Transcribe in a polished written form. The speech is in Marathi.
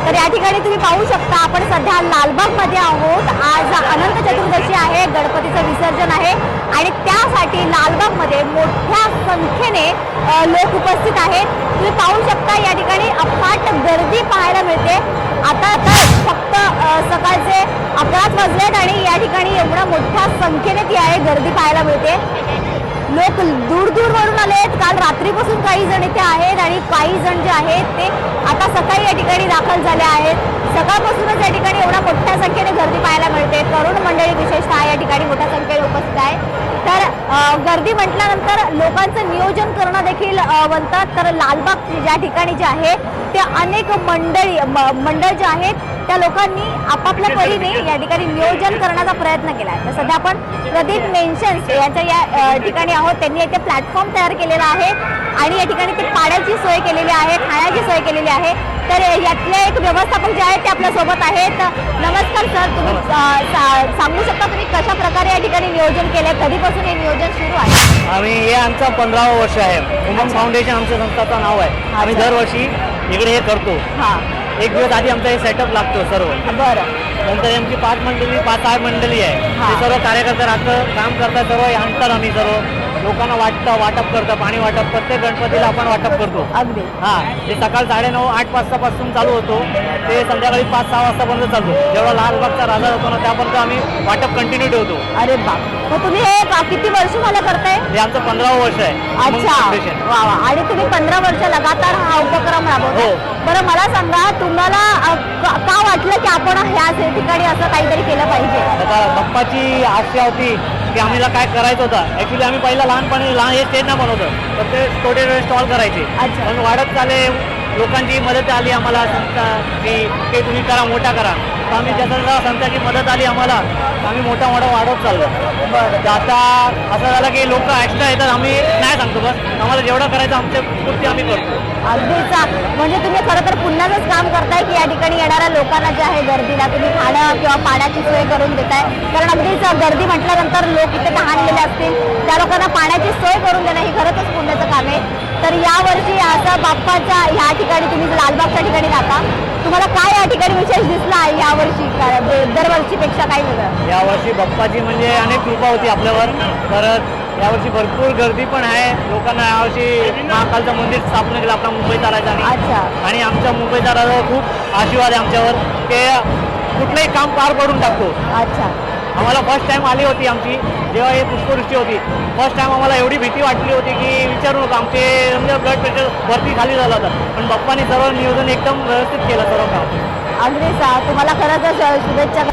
तर या ठिकाणी तुम्ही पाहू शकता आपण सध्या लालबागमध्ये आहोत। आज अनंत चतुर्दशी आहे, गणपतीचं विसर्जन आहे आणि त्यासाठी लालबागमध्ये मोठ्या संख्येने लोक उपस्थित आहेत। तुम्ही पाहू शकता या ठिकाणी अफाट गर्दी पाहायला मिळते। आता फक्त सकाळचे 11 वाजलेत आणि या ठिकाणी एवढ्या मोठ्या संख्येने ती आहे गर्दी पाहायला मिळते। लोक दूर दूरवरून आलेत, काल रात्रीपासून काही जण इथे आहेत आणि काही जण जे आहेत ते आता सकाळी या ठिकाणी दाखल झाले आहेत। सकाळपासूनच या ठिकाणी एवढ्या मोठ्या संख्येने गर्दी पाहायला मिळते। तरुण मंडळी विशेषतः या ठिकाणी मोठ्या संख्येने उपस्थित आहे। तर गर्दी म्हटल्यानंतर लोकांचं नियोजन करणं देखील बनतात। तर लालबाग ज्या ठिकाणी जे आहे ते अनेक मंडळ जे आहेत त्या लोकांनी आपापल्या परीने या ठिकाणी नियोजन करण्याचा प्रयत्न केला आहे। तर सध्या आपण प्रदीप मेन्शन्स यांच्या या ठिकाणी आहोत। त्यांनी इथे प्लॅटफॉर्म तयार केलेला आहे आणि या ठिकाणी ते पाण्याची सोय केलेली आहे, खाण्याची सोय केलेली आहे। तर यातले एक व्यवस्थापक जे आहेत ते आपल्या सोबत आहेत। नमस्कार सर, तुम्ही सांगू शकता तुम्ही कशा प्रकारे या ठिकाणी नियोजन केलंय, कधीपासून हे नियोजन सुरू आहे? आम्ही हे आमचा 15वा वर्ष आहे। उमंग फाउंडेशन आमच्या संस्थाचं नाव आहे। आम्ही दरवर्षी इकडे हे करतो। हां, एक दिवस आधी आमचा हे सेटअप लागतो सर्व। बरं, नंतर आमची 5-8 मंडळी आहे, ते सर्व कार्यकर्ते राहतं, काम करतात, सर्व आणतात। आम्ही सर्व लोकांना वाटप करतो, पाणी वाटप प्रत्येक गणपतीला आपण वाटप करतो। अगदी ते सकाळ 9:30-8 वाजतापासून चालू होतो, ते संध्याकाळी 5-6 वाजतापर्यंत चालतो। जेव्हा लालबागचा राजा होतो ना त्यापर्यंत आम्ही वाटप कंटिन्यू ठेवतो। अरे बाप, मग तुम्ही हे किती वर्ष मला करताय? हे आमचं 15वं वर्ष आहे। अच्छा, वा वा। आणि तुम्ही 15 वर्ष लगातार हा उपक्रम राबवताय। हो। बरं मला सांगा, तुम्हाला का वाटलं की आपण ह्याच ठिकाणी असं काहीतरी केलं पाहिजे? आता बाप्पाची आशा होती की आम्हाला काय करायचं होतं। ॲक्च्युली आम्ही पहिला लहानपणी हे स्टेज ना बनवतो, तर ते छोटे स्टॉल करायचे। अच्छा। पण वाढत चाले, लोकांची मदत आली आम्हाला, संस्था की ते तुम्ही करा, मोठा करा। तर आम्ही जसं संस्थाची मदत आली आम्हाला, आम्ही मोठा वाढवत चाललो। बरं, आता असं झालं की लोक एक्स्ट्रा येतात, आम्ही नाही सांगतो, बस आम्हाला जेवढं करायचं आमच्या पुरती आम्ही करतो। अगदीच। म्हणजे तुम्ही खरं तर पुण्याचंच काम करताय की या ठिकाणी येणाऱ्या लोकांना जे आहे गर्दीला तुम्ही खाणं किंवा पाण्याची सोय करून देताय। कारण अगदीच गर्दी म्हटल्यानंतर लोक इथे तहानलेले असतील, त्या लोकांना पाण्याची सोय करून देणं ही खरंच पुण्याचं काम आहे। तर यावर्षी आता बाप्पाच्या ह्या ठिकाणी तुम्ही लालबागच्या ठिकाणी राहता, तुम्हाला काय या ठिकाणी विशेष दिसला आहे यावर्षी दरवर्षीपेक्षा काय वेगळं? यावर्षी बाप्पाची म्हणजे अनेक कृपा होती आपल्यावर। परत यावर्षी भरपूर गर्दी पण आहे लोकांना। यावर्षी महाकालचं मंदिर स्थापना केलं आपला मुंबईचा राजाने। अच्छा। आणि आमच्या मुंबईचा राजा खूप आशीर्वाद आहे आमच्यावर, ते कुठलंही काम पार पडून टाकतो। अच्छा। आम्हाला फर्स्ट टाइम आली होती आमची, जेव्हा हे पुष्पवृष्टी होती, फर्स्ट टाइम आम्हाला एवढी भीती वाटली होती की विचारू नका। आमचे म्हणजे ब्लड प्रेशर वरती खाली झालं होतं, पण बाप्पाने सर्व नियोजन एकदम व्यवस्थित केलं सर्व काम। अगदीच, तुम्हाला खरंच शुभेच्छा।